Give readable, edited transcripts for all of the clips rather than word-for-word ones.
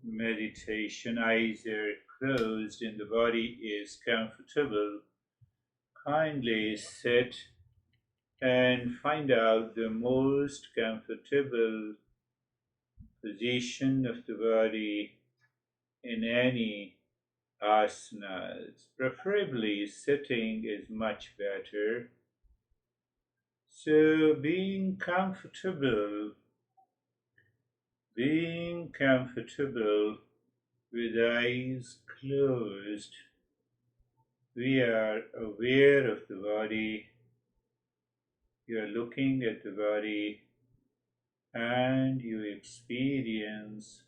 meditation. Eyes are closed and the body is comfortable. Kindly sit and find out the most comfortable position of the body in any asanas. Preferably sitting is much better. So being comfortable with eyes closed, we are aware of the body. You are looking at the body and you experience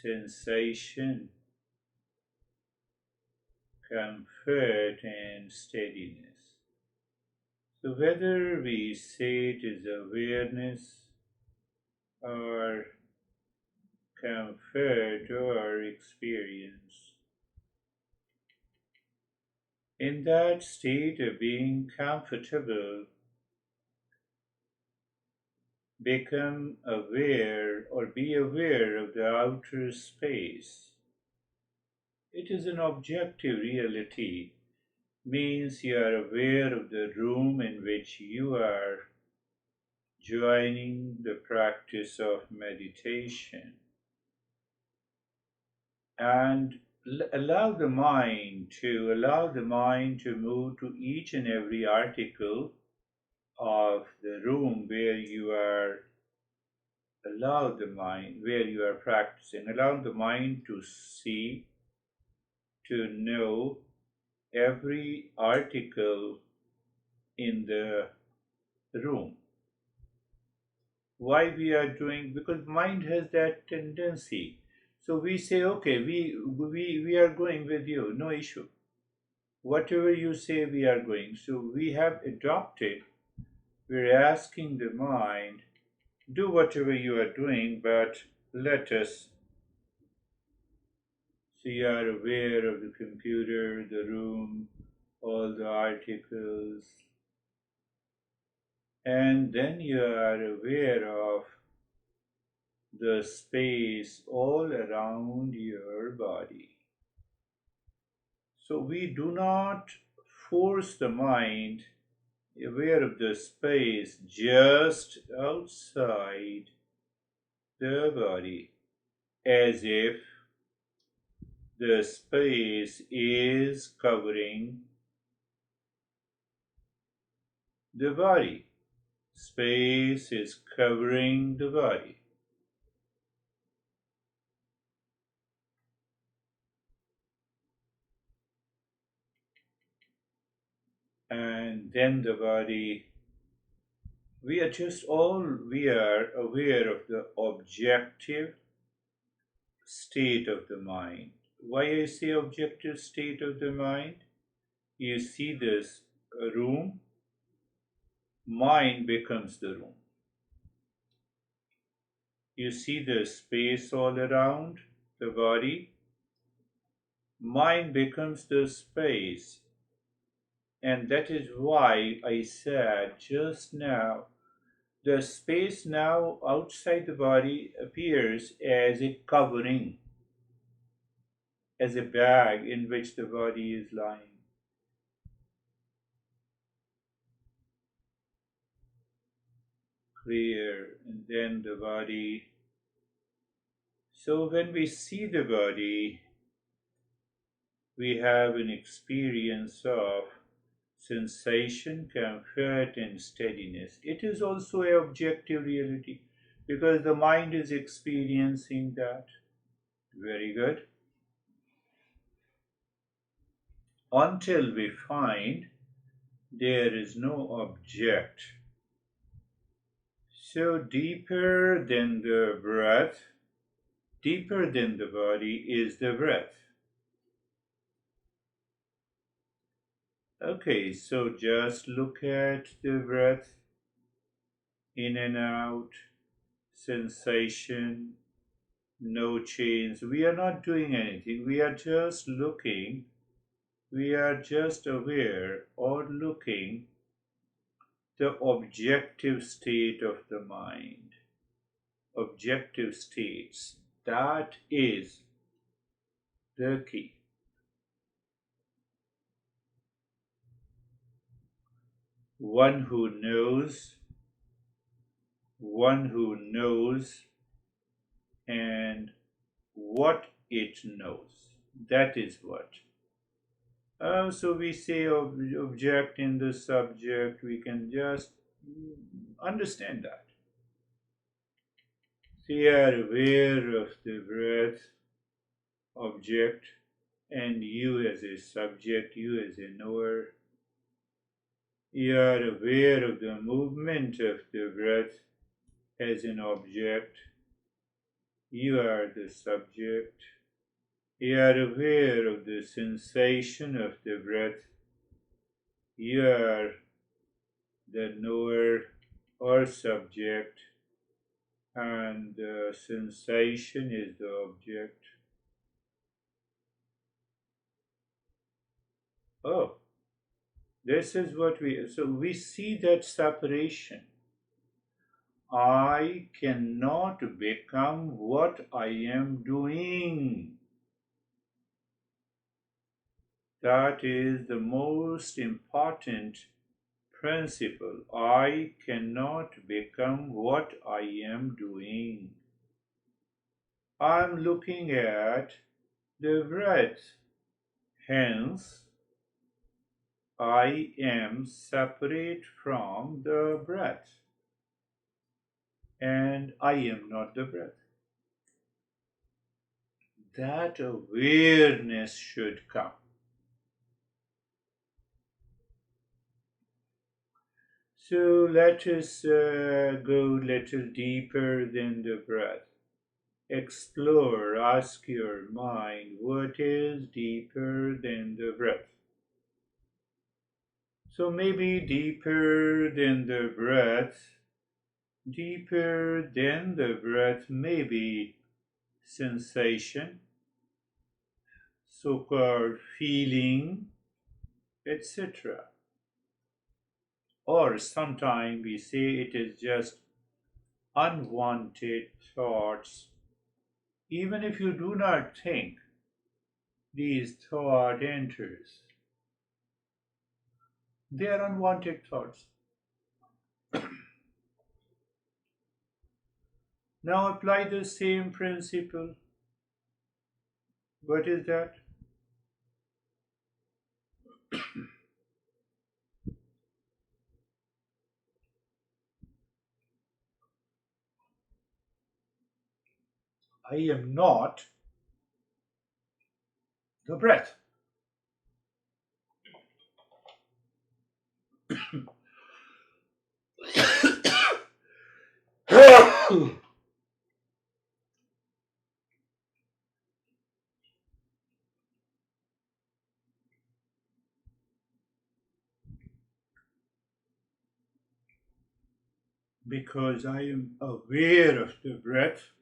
sensation, comfort, and steadiness. So, whether we say it is awareness or comfort or experience, in that state of being comfortable, become aware or be aware of the outer space. It is an objective reality, means you are aware of the room in which you are joining the practice of meditation, and allow the mind to move to each and every article of the room where you are practicing. Allow the mind to see, to know every article in the room. Why we are doing? Because mind has that tendency. So we say, okay, we are going with you, no issue. Whatever you say, we are going. So we have adopted. We're asking the mind, do whatever you are doing, but let us. So you are aware of the computer, the room, all the articles, and then you are aware of the space all around your body. So we do not force the mind aware of the space just outside the body, as if the space is covering the body. Space is covering the body. And then the body, we are aware of the objective state of the mind. Why I say objective state of the mind? You see this room, mind becomes the room. You see the space all around the body, mind becomes the space. And that is why I said just now, the space now outside the body appears as a covering, as a bag in which the body is lying. Clear, and then the body. So when we see the body, we have an experience of sensation, comfort, and steadiness. It is also an objective reality because the mind is experiencing that. Very good. Until we find there is no object. So deeper than the breath, deeper than the body is the breath. Okay, so just look at the breath in and out, sensation, no change. We are not doing anything, we are just looking, we are just aware or looking the objective state of the mind. Objective states. That is the key. One who knows, one who knows, and what it knows. That is what. So we say object in the subject, we can just understand that. So you are aware of the breath, object, and you as a subject, you as a knower. You are aware of the movement of the breath as an object. You are the subject. You are aware of the sensation of the breath. You are the knower or subject, and the sensation is the object. Oh, this is what we see that separation. I cannot become what I am doing. That is the most important principle. I cannot become what I am doing. I'm looking at the breath. Hence, I am separate from the breath. And I am not the breath. That awareness should come. So let us go a little deeper than the breath. Explore, ask your mind what is deeper than the breath. So maybe deeper than the breath, maybe sensation, so-called feeling, etc. Or sometimes we say it is just unwanted thoughts. Even if you do not think, these thought enters. They are unwanted thoughts. Now apply the same principle. What is that? I am not the breath. Because I am aware of the breath,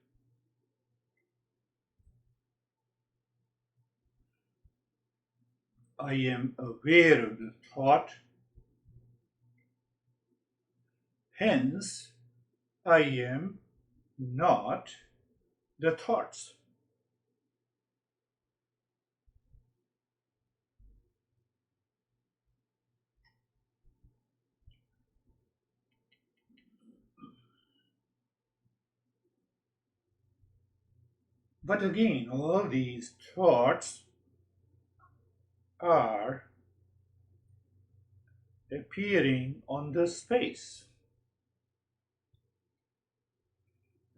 I am aware of the thought, hence I am not the thoughts. But again, all these thoughts are appearing on the space.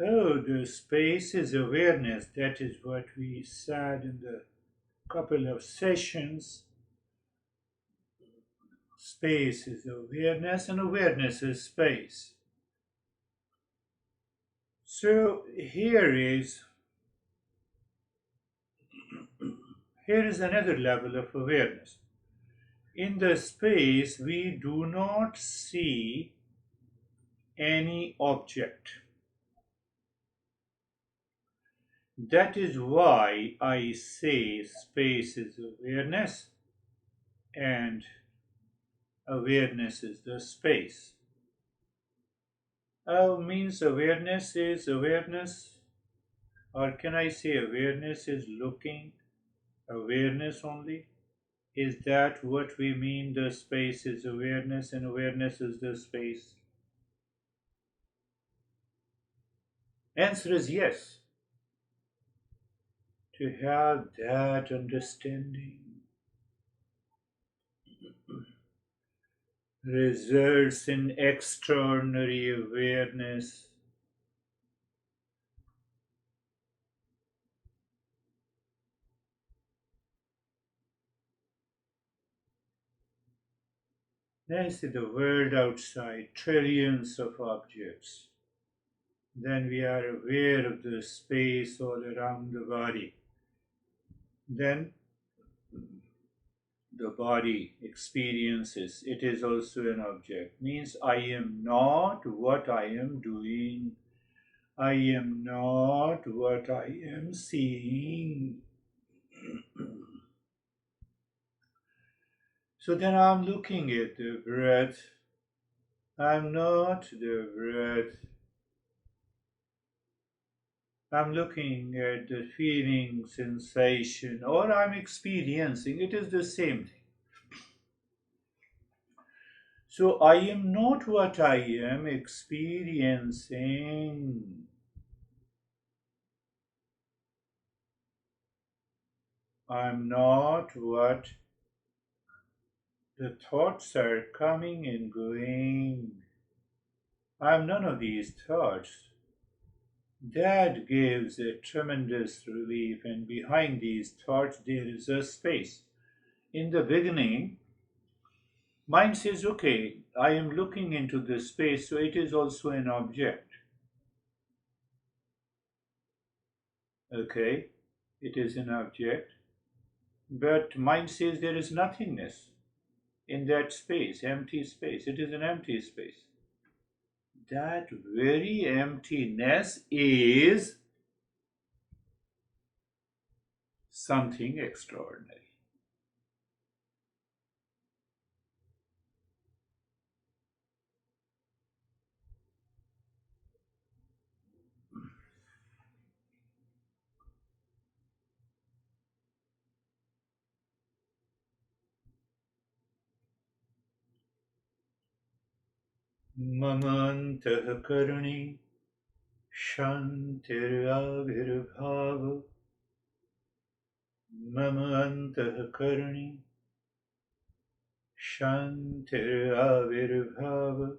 Oh, the space is awareness. That is what we said in the couple of sessions. Space is awareness, and awareness is space. So here is another level of awareness. In the space, we do not see any object. That is why I say space is awareness and awareness is the space. Means awareness is awareness. Or can I say awareness is looking, awareness only? Is that what we mean? The space is awareness and awareness is the space? Answer is yes. To have that understanding results in extraordinary awareness. Then see the world outside, trillions of objects. Then we are aware of the space all around the body. Then the body experiences, it is also an object. Means I am not what I am doing. I am not what I am seeing. So then I'm looking at the breath. I'm not the breath. I'm looking at the feeling, sensation, or I'm experiencing. It is the same thing. So I am not what I am experiencing. I'm not what the thoughts are coming and going. I'm none of these thoughts. That gives a tremendous relief, and behind these thoughts, there is a space. In the beginning, mind says, okay, I am looking into this space, so it is also an object. Okay, it is an object. But mind says there is nothingness in that space, empty space. It is an empty space. That very emptiness is something extraordinary. Mamantah karani shantirabhirbhava. Mamantah karani shantirabhirbhava.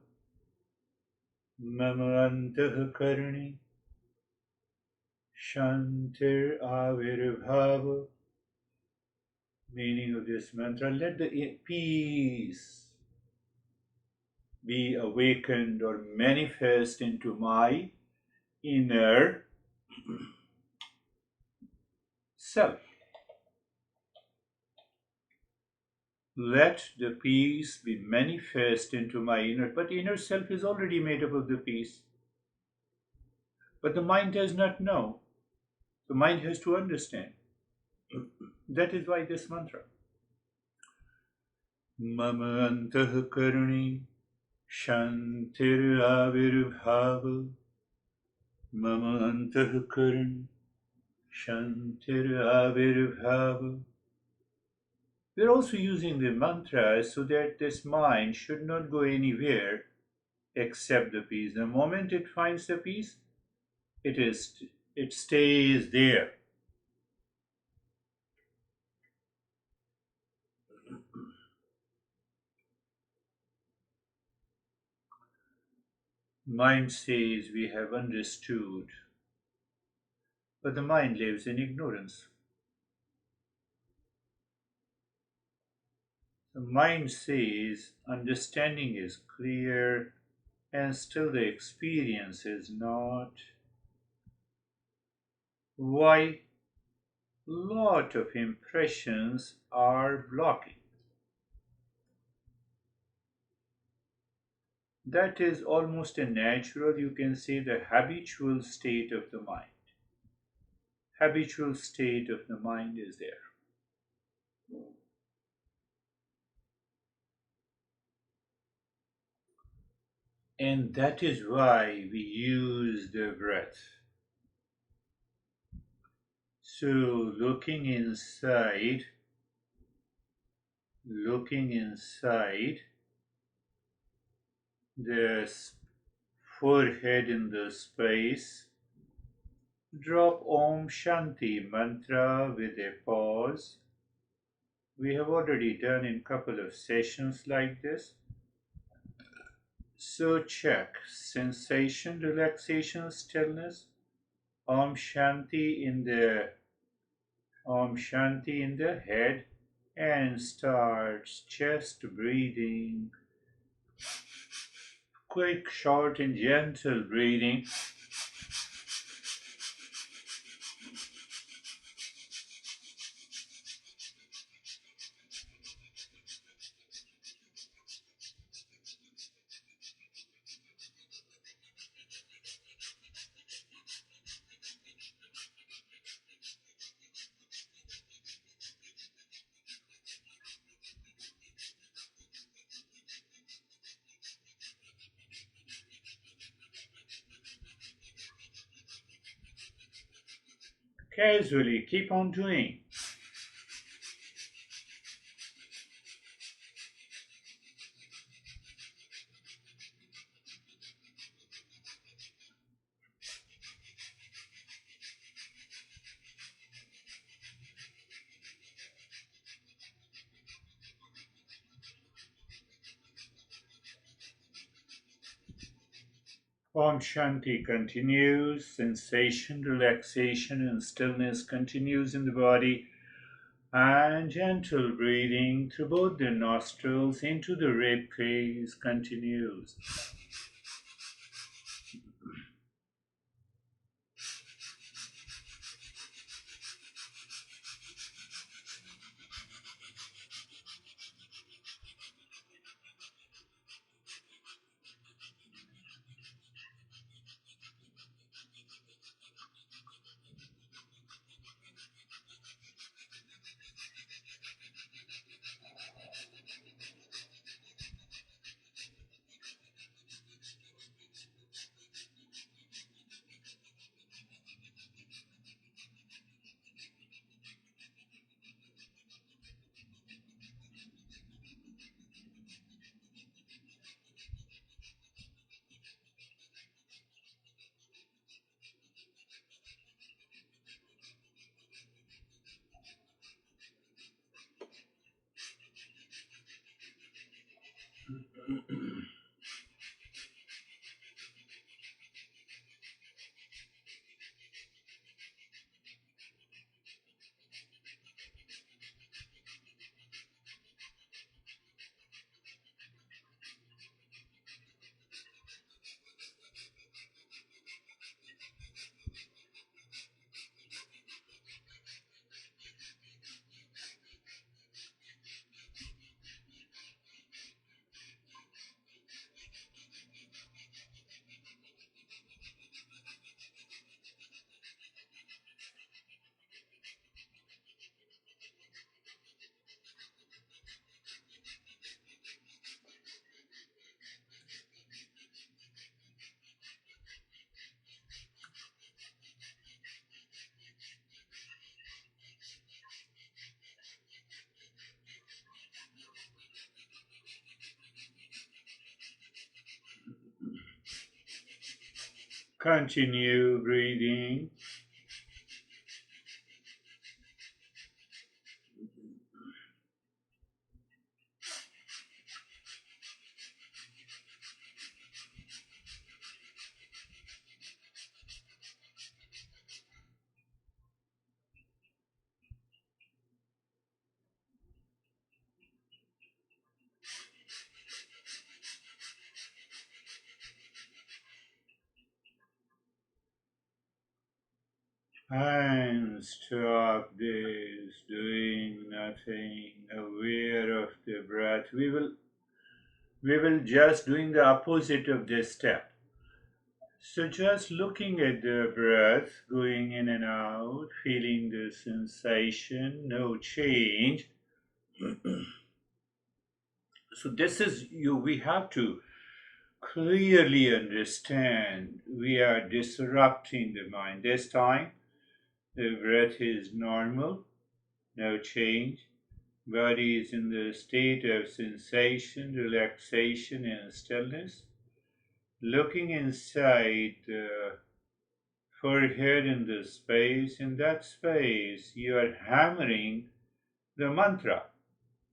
Mamantah karani shantirabhirbhava. Meaning of this mantra, let the peace be awakened or manifest into my inner self. Let the peace be manifest into my inner, but inner self is already made up of the peace. But the mind does not know. The mind has to understand. That is why this mantra. Mama antah karani shantir avirbhava. Mama antah karani shantir avirbhava. We're also using the mantra so that this mind should not go anywhere except the peace. The moment it finds the peace, it stays there. Mind says we have understood, but the mind lives in ignorance. The mind says understanding is clear, and still the experience is not. Why? Lot of impressions are blocking. That is almost a natural, you can say, the habitual state of the mind. Habitual state of the mind is there. And that is why we use the breath. So looking inside the forehead in the space, drop Om Shanti mantra with a pause. We have already done in couple of sessions like this. So check sensation, relaxation, stillness. Om Shanti in the head, and starts chest breathing. Quick, short, and gentle breathing. Casually, keep on doing. Om Shanti continues, sensation, relaxation, and stillness continues in the body, and gentle breathing through both the nostrils into the rib cage continues. Continue breathing. And stop this, doing nothing, aware of the breath. We will just doing the opposite of this step. So just looking at the breath going in and out, feeling the sensation, no change. So this is we have to clearly understand we are disrupting the mind. This time The breath is normal, no change. Body is in the state of sensation, relaxation, and stillness. Looking inside the forehead in the space, in that space, you are hammering the mantra.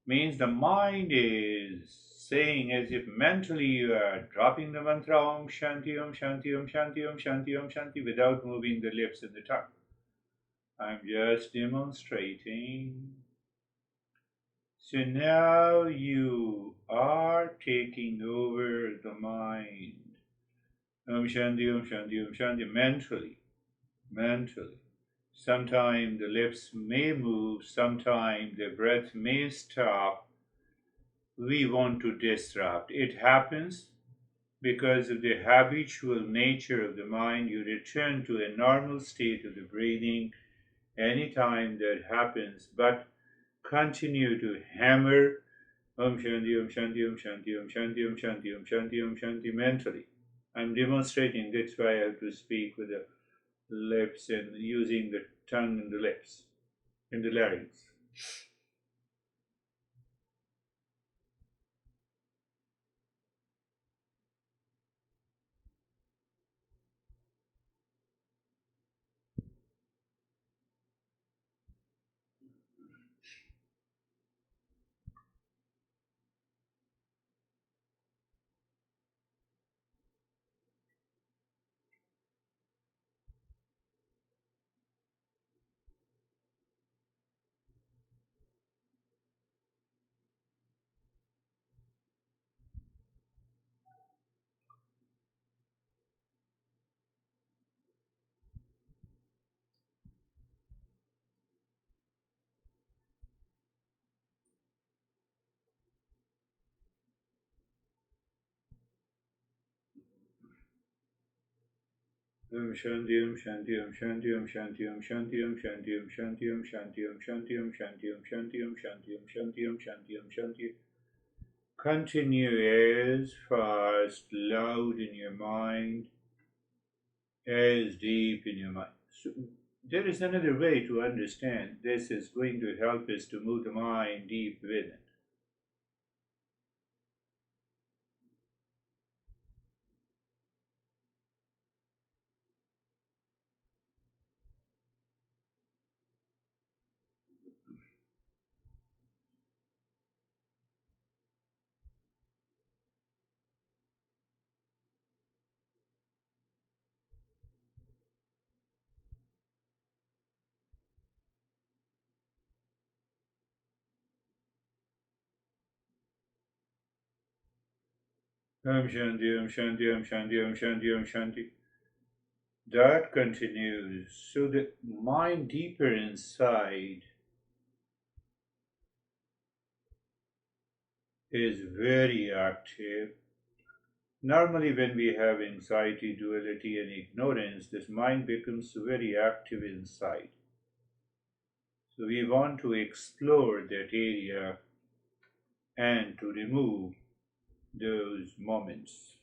Means the mind is saying as if mentally you are dropping the mantra Om Shanti, Om Shanti, Om Shanti, Om Shanti, Om Shanti without moving the lips and the tongue. I'm just demonstrating. So now you are taking over the mind. Om Shanti, Om Shanti, Om Shanti, mentally. Sometimes the lips may move, sometimes the breath may stop. We want to disrupt. It happens because of the habitual nature of the mind. You return to a normal state of the breathing anytime that happens, but continue to hammer Om Shanti, Om Shanti, Om Shanti, Om Shanti, Om Shanti, Om Shanti, Om Shanti mentally. I'm demonstrating, that's why I have to speak with the lips and using the tongue and the lips and the larynx. Om Shanti, Om Shanti, Om Shanti, Om Shanti, Om Shanti, Om Shanti, Om Shanti, Om Shanti, Om Shanti, Om Shanti, Om Shanti, Om Shanti, Om Shanti, Om Shanti, Om Shanti. Continue as fast, loud in your mind, as deep in your mind. So there is another way to understand. This is going to help us to move the mind deep within. Om Shanti, Om Shanti, Om Shanti, Om Shanti, Om Shanti. That continues. So the mind deeper inside is very active. Normally, when we have anxiety, duality, and ignorance, this mind becomes very active inside. So we want to explore that area and to remove those moments.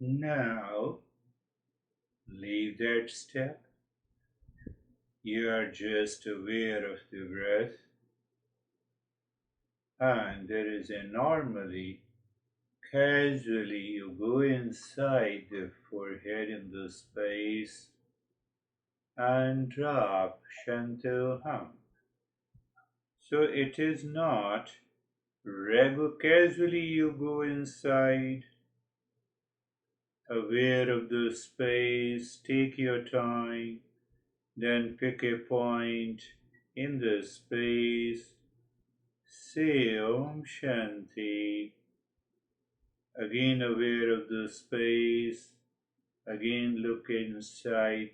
Now, leave that step. You are just aware of the breath, and there is a normally, casually, you go inside the forehead in the space and drop Shantoham. So it is not casually you go inside, aware of the space, take your time, then pick a point in the space, say Om Shanti, again aware of the space, again look inside.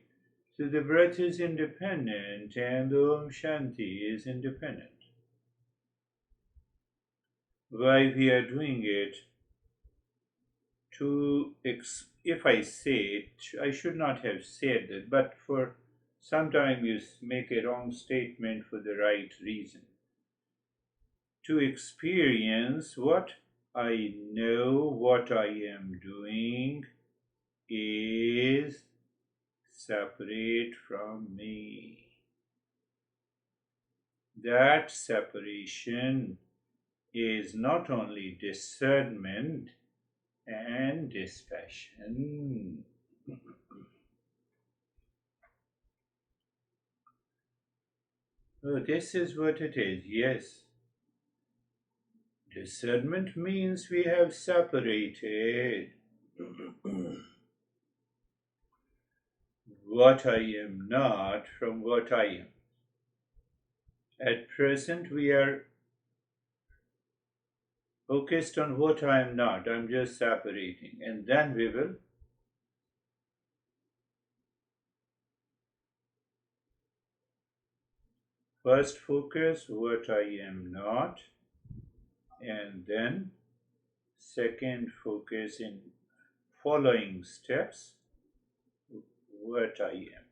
So the breath is independent and Om Shanti is independent. Why we are doing it? If I say it, I should not have said it, but for sometime you make a wrong statement for the right reason. To experience what I know, what I am doing is separate from me. That separation is not only discernment and dispassion. Oh, this is what it is, yes. Discernment means we have separated what I am not from what I am. At present, we are focused on what I am not. I'm just separating, and then we will first focus what I am not, and then second focus in following steps what I am.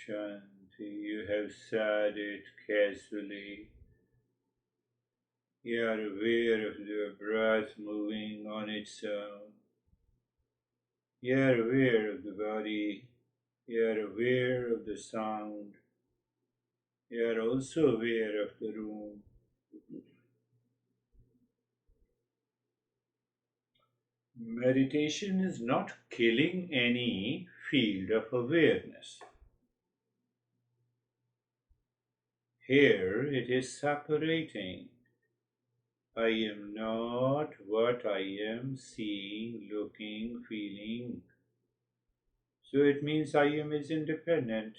Shanti, you have said it casually. You are aware of the breath moving on its own. You are aware of the body. You are aware of the sound. You are also aware of the room. Meditation is not killing any field of awareness. Here it is separating. I am not what I am seeing, looking, feeling. So it means I am is independent.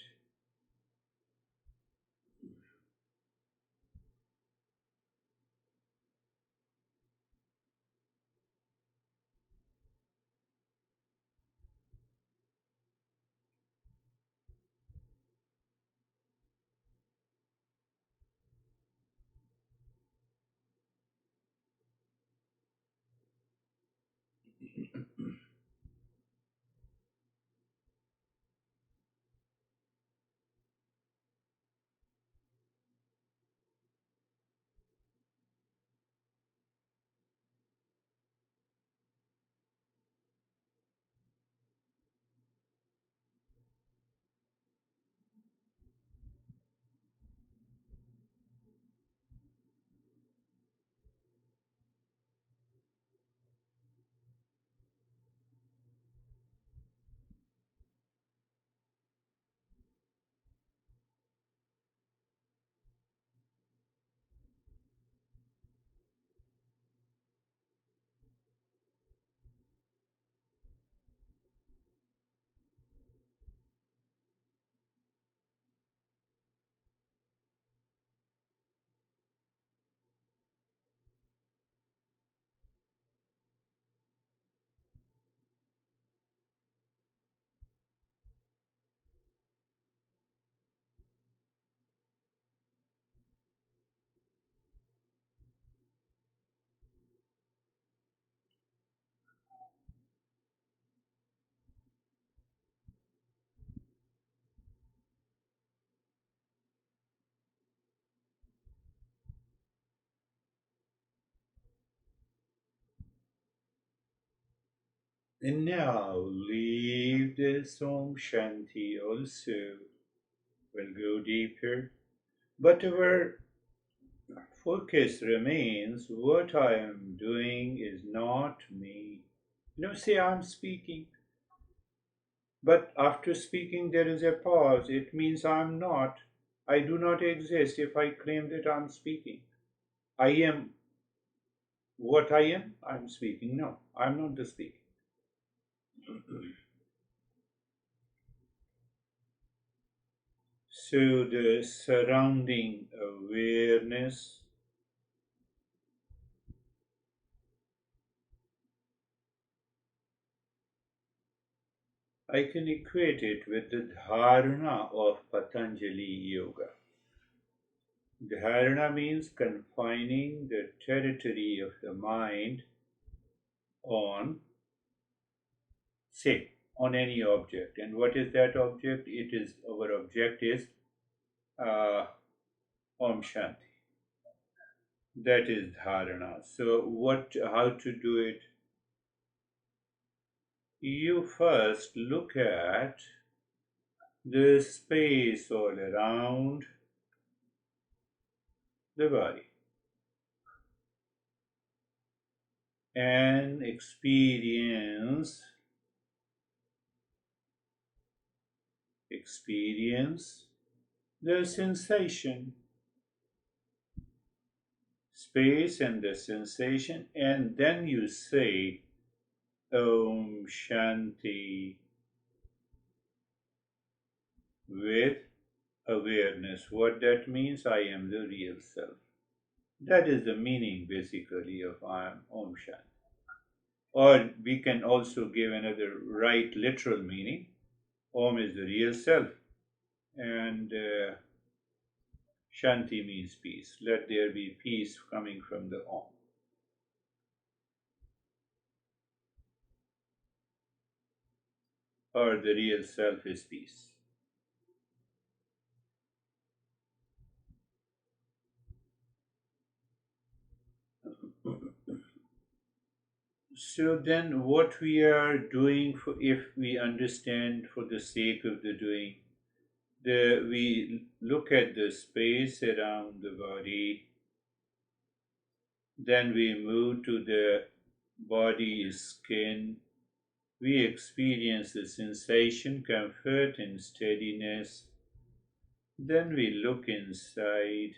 And now leave this Om Shanti also. We'll go deeper. But our focus remains what I am doing is not me. Say I'm speaking, but after speaking there is a pause. It means I'm not. I do not exist if I claim that I'm speaking. I am what I am. I'm speaking. No, I'm not the speaking. So the surrounding awareness, I can equate it with the dharana of Patanjali Yoga. Dharana means confining the territory of the mind on, say, on any object. And what is that object? It is our object is uh, Om Shanti. That is dharana. So, how to do it? You first look at the space all around the body and experience the sensation, space and the sensation, and then you say Om Shanti with awareness. What that means, I am the real self. That is the meaning basically of I am Om Shanti. Or we can also give another right literal meaning. Om is the real self, and Shanti means peace. Let there be peace coming from the Om. Or the real self is peace. So then, what we are doing, if we understand for the sake of the doing, we look at the space around the body, then we move to the body skin, we experience the sensation, comfort, and steadiness. Then we look inside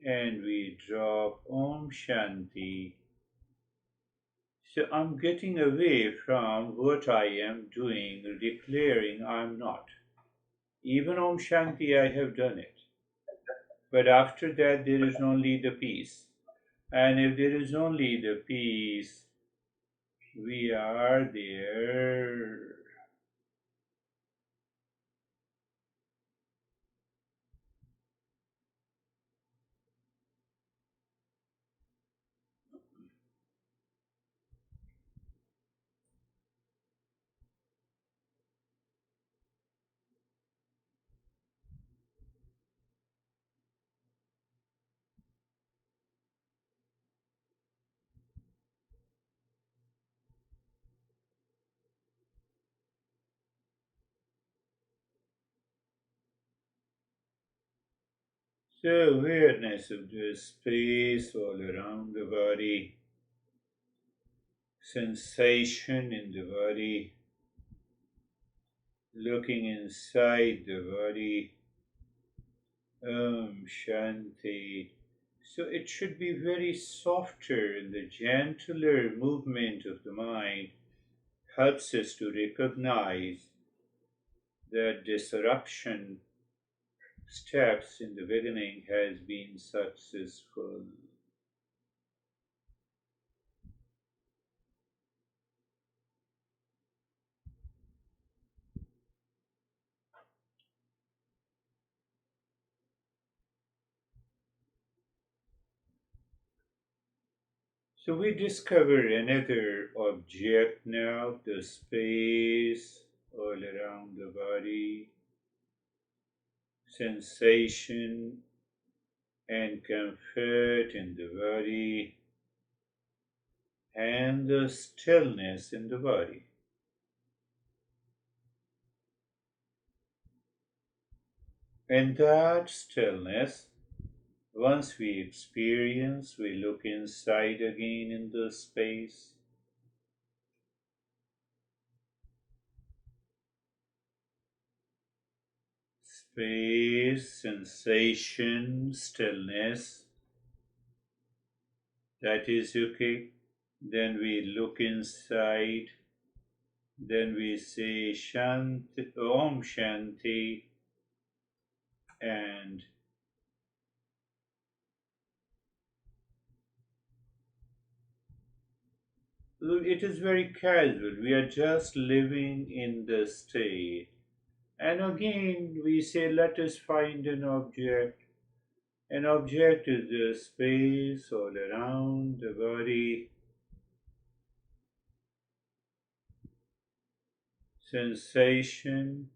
and we drop Om Shanti. So I'm getting away from what I am doing, declaring I'm not. Even Om Shanti, I have done it. But after that, there is only the peace. And if there is only the peace, we are there. So, awareness of the space all around the body, sensation in the body, looking inside the body, Om Shanti. So it should be very softer, and the gentler movement of the mind helps us to recognize that disruption steps in the beginning has been successful. So we discover another object now, the space all around the body, sensation and comfort in the body, and the stillness in the body. In that stillness, once we experience, we look inside again in the space. Space, sensation, stillness. That is okay. Then we look inside. Then we say Shanti, Om Shanti, and look, it is very casual. We are just living in the state. And again, we say, let us find an object. An object is the space all around the body, sensation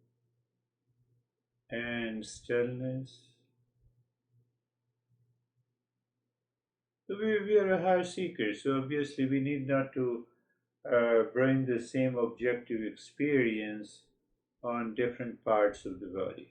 and stillness. So we are a high seeker, so obviously we need not to bring the same objective experience on different parts of the body.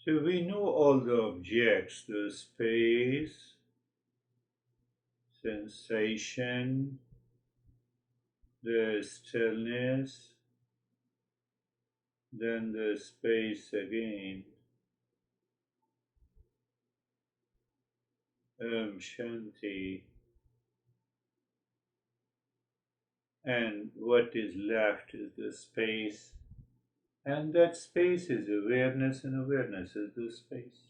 So we know all the objects, the space, sensation, the stillness, then the space again, Shanti, and what is left is the space, and that space is awareness, and awareness is the space.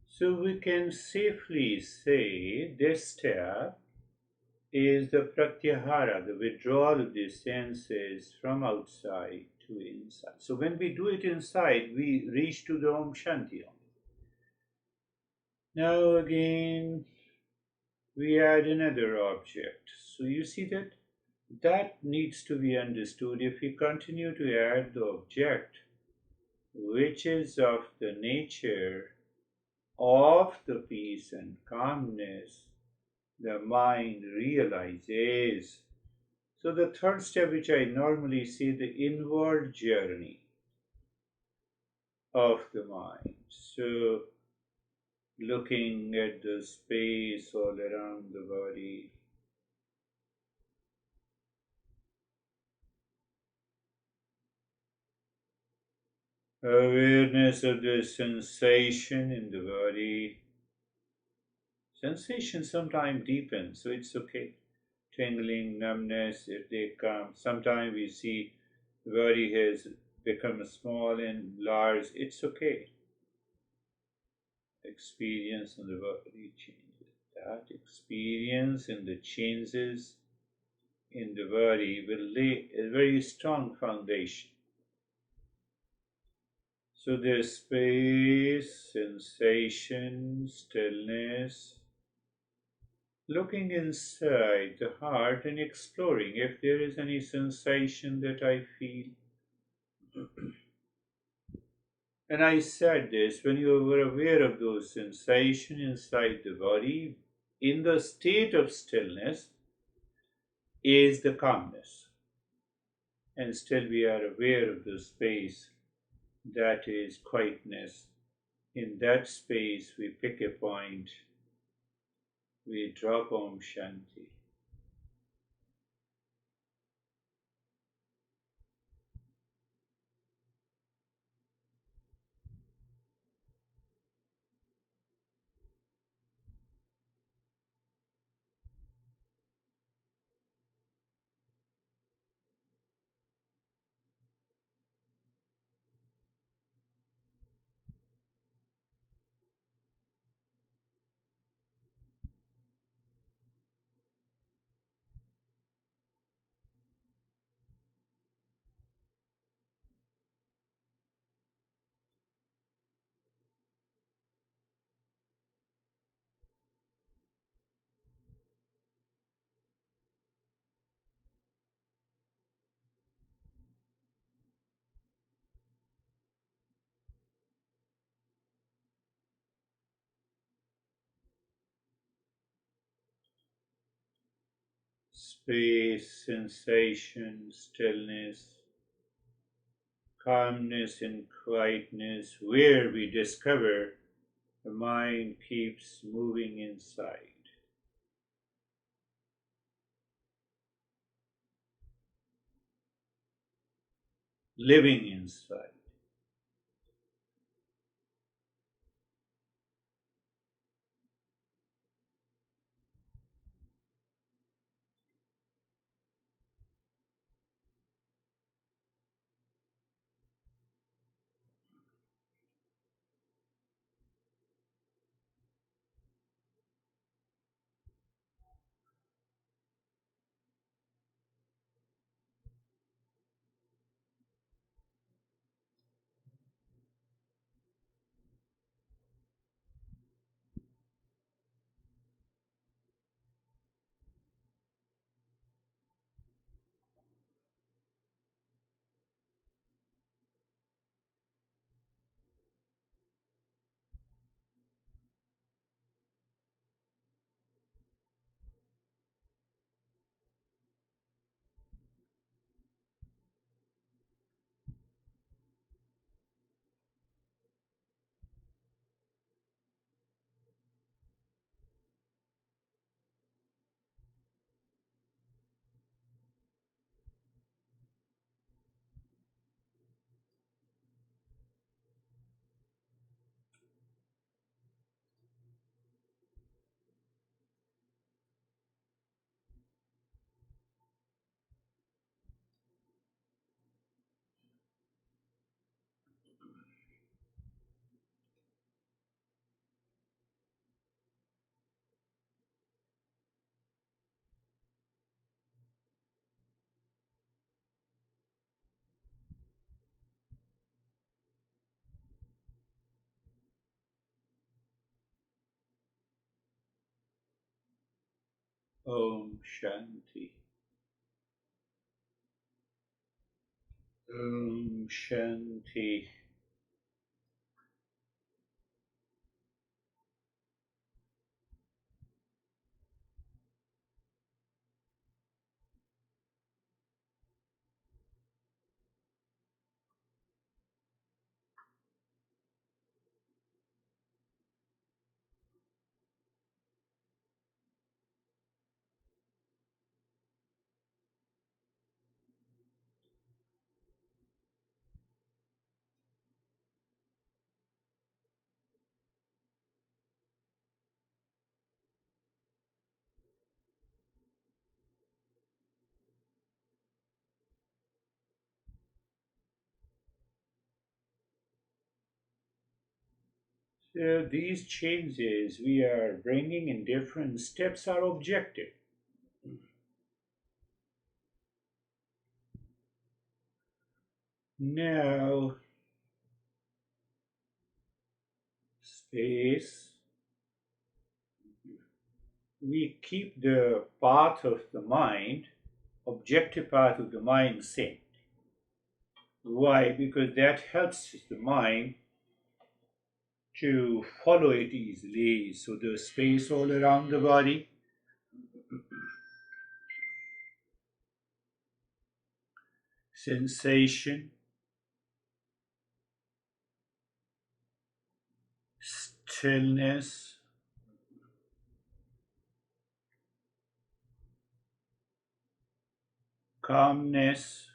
So we can safely say this step is the pratyahara, the withdrawal of the senses from outside to inside. So when we do it inside, we reach to the Om Shanti. Now again, we add another object. So you see that that needs to be understood. If we continue to add the object, which is of the nature of the peace and calmness, the mind realizes. So, the third step, which I normally say, the inward journey of the mind. So, looking at the space all around the body, awareness of the sensation in the body. Sensation sometimes deepens, so it's okay. Tingling, numbness, if they come. Sometimes we see the body has become small and large. It's okay. Experience in the body changes. That experience and the changes in the body will lay a very strong foundation. So there's space, sensation, stillness, looking inside the heart and exploring if there is any sensation that I feel. And I said this when you were aware of those sensations inside the body, in the state of stillness is the calmness. And still we are aware of the space that is quietness. In that space, we pick a point, we drop Om Shanti. Space, sensation, stillness, calmness, and quietness, where we discover the mind keeps moving inside, living inside. Om Shanti. Om Shanti. So these changes we are bringing in different steps are objective. Now, space, we keep the path of the mind, objective path of the mind same. Why? Because that helps the mind to follow it easily. So the space all around the body, sensation, stillness, calmness,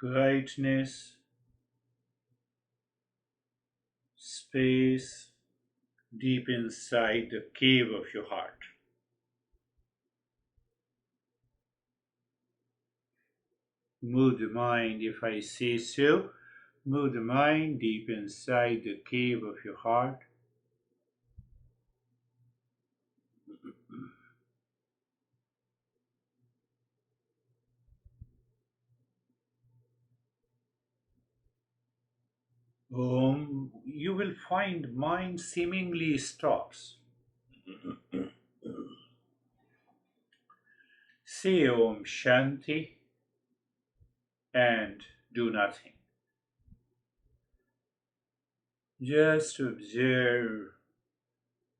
quietness, space deep inside the cave of your heart. Move the mind, if I say so, move the mind deep inside the cave of your heart. You will find mind seemingly stops. Say Om Shanti and do nothing. Just observe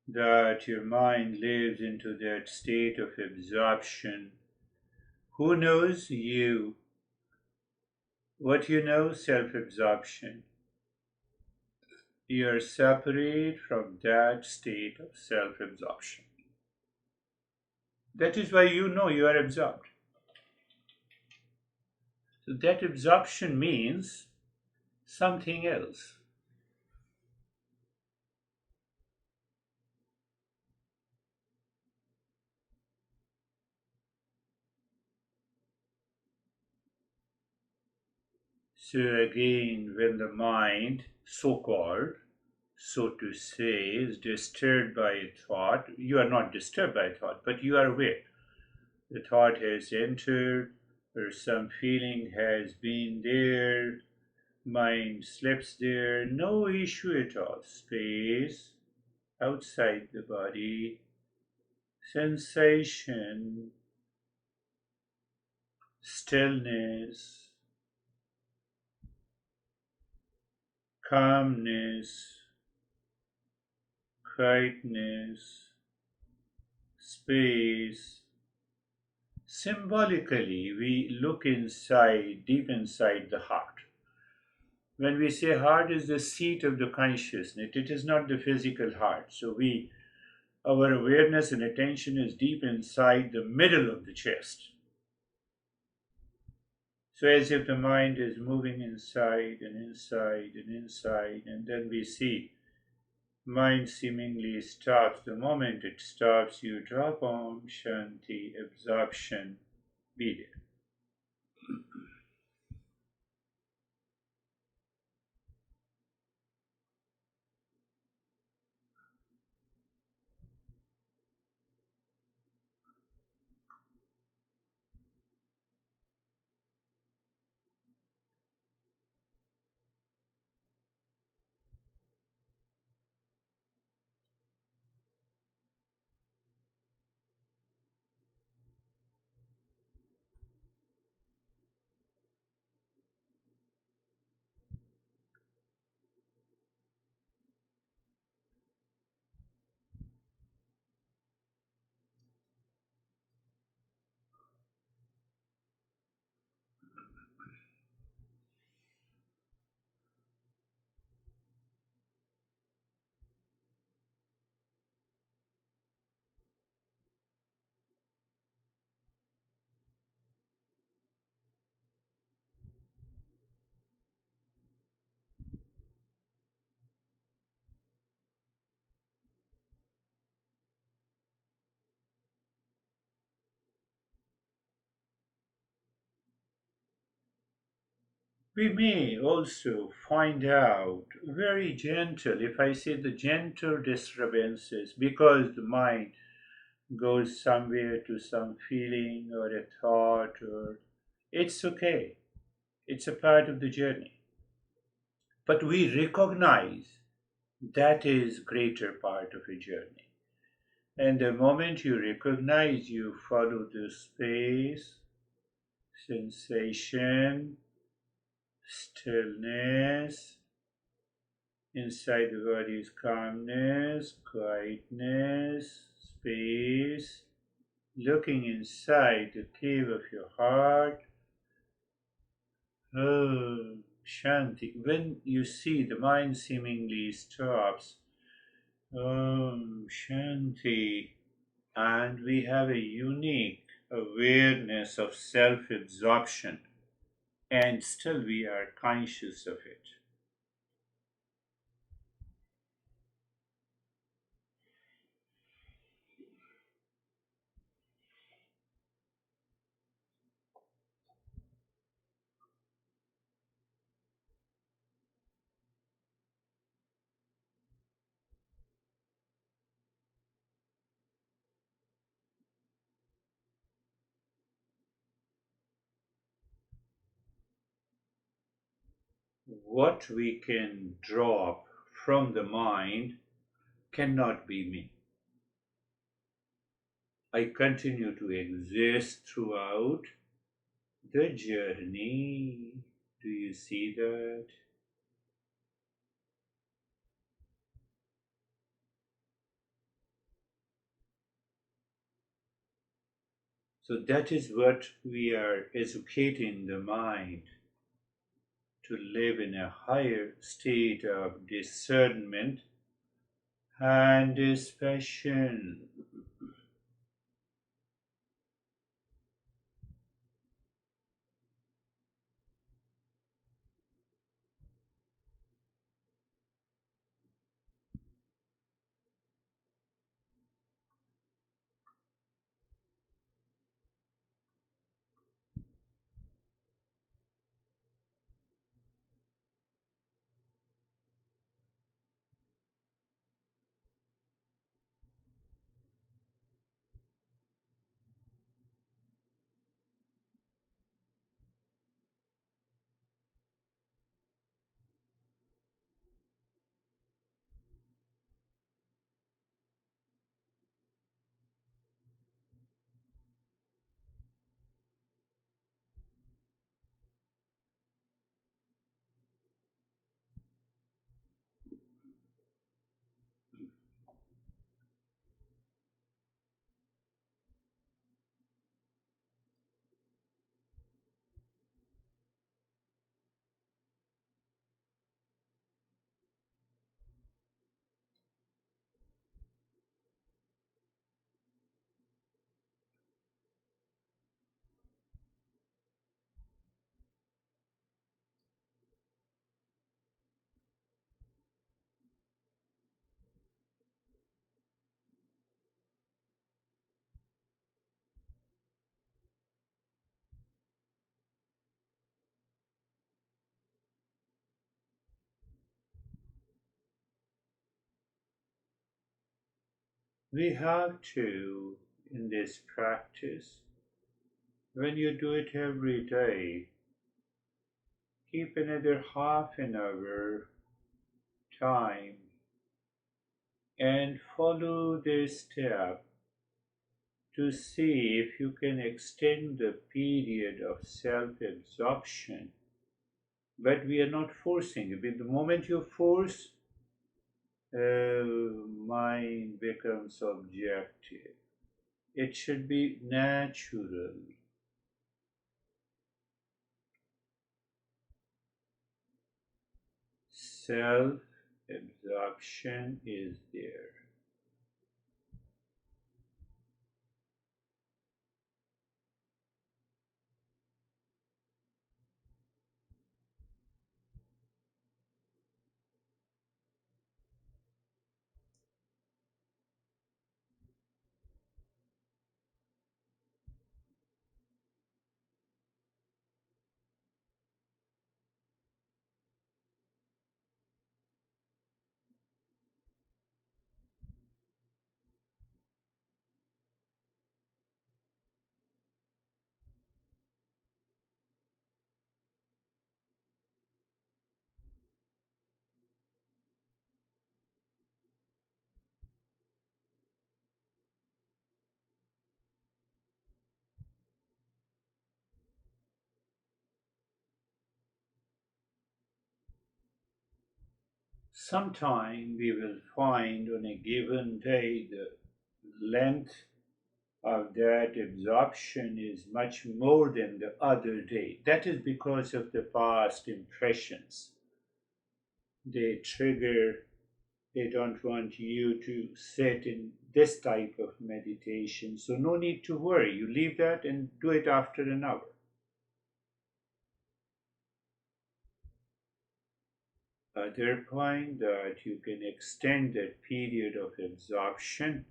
that your mind lives into that state of absorption. Who knows you? What you know, self absorption. You are separate from that state of self absorption. That is why you know you are absorbed. So that absorption means something else. So again, when the mind, so called, so to say, is disturbed by a thought, you are not disturbed by a thought, but you are aware. The thought has entered, or some feeling has been there, mind slips there, no issue at all. Space outside the body, sensation, stillness, calmness, quietness, space. Symbolically, we look inside, deep inside the heart. When we say heart is the seat of the consciousness, it is not the physical heart. So our awareness and attention is deep inside the middle of the chest. So as if the mind is moving inside and inside and inside, and then we see mind seemingly stops. The moment it stops, you drop Om Shanti, absorption, be there. We may also find out very gentle, if I say the gentle disturbances, because the mind goes somewhere to some feeling or a thought, or it's okay, it's a part of the journey. But we recognize that is greater part of a journey. And the moment you recognize, you follow the space, sensation, stillness, inside the body is calmness, quietness, space, looking inside the cave of your heart. Oh, Shanti. When you see the mind seemingly stops, Shanti, and we have a unique awareness of self absorption, and still we are conscious of it. What we can drop from the mind cannot be me. I continue to exist throughout the journey. Do you see that? So that is what we are educating the mind to live in a higher state of discernment and dispassion. We have to, in this practice, when you do it every day, keep another half an hour time and follow this step to see if you can extend the period of self absorption. But we are not forcing it. The moment you force, mind becomes objective. It should be natural. Self absorption is there. sometime we will find on a given day the length of that absorption is much more than the other day. That is because of the past impressions. They trigger, they don't want you to sit in this type of meditation. So, no need to worry. You leave that and do it after an hour. Other point that you can extend that period of absorption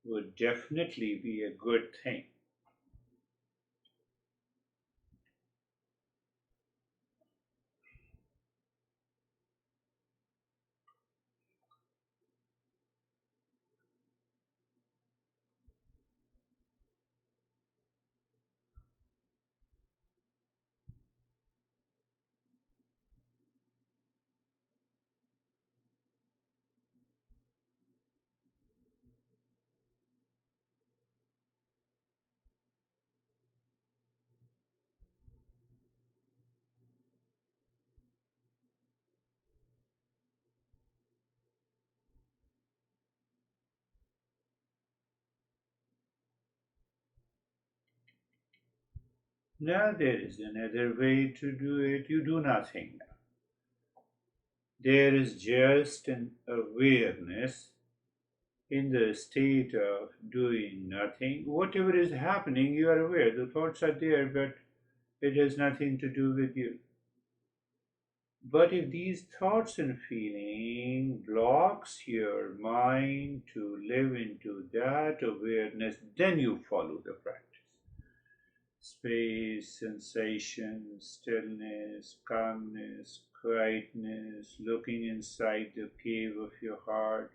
would definitely be a good thing. Now, there is another way to do it. You do nothing. There is just an awareness in the state of doing nothing. Whatever is happening, you are aware. The thoughts are there, but it has nothing to do with you. But if these thoughts and feeling blocks your mind to live into that awareness, then you follow the practice. Space, sensation, stillness, calmness, quietness, looking inside the cave of your heart.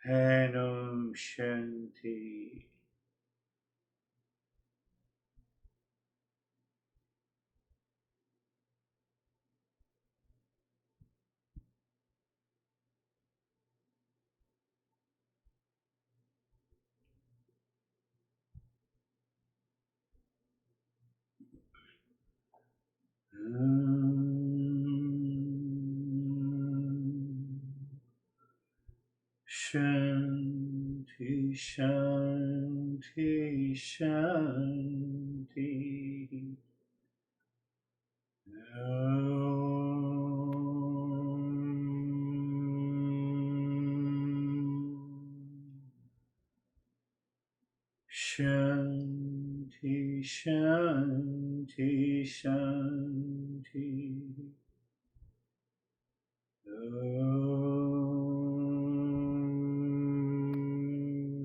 And Om Shanti. Shanti, Shanti, Shanti. Shanti, Shanti, Shanti.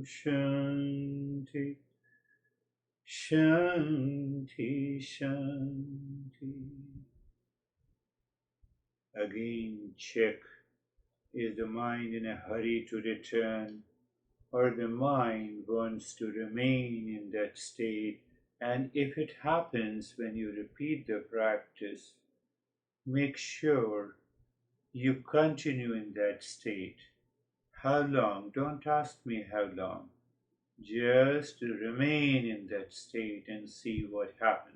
Shanti, Shanti, Shanti. Again, check, is the mind in a hurry to return, or the mind wants to remain in that state? And if it happens when you repeat the practice, make sure you continue in that state. How long? Don't ask me how long. Just remain in that state and see what happens.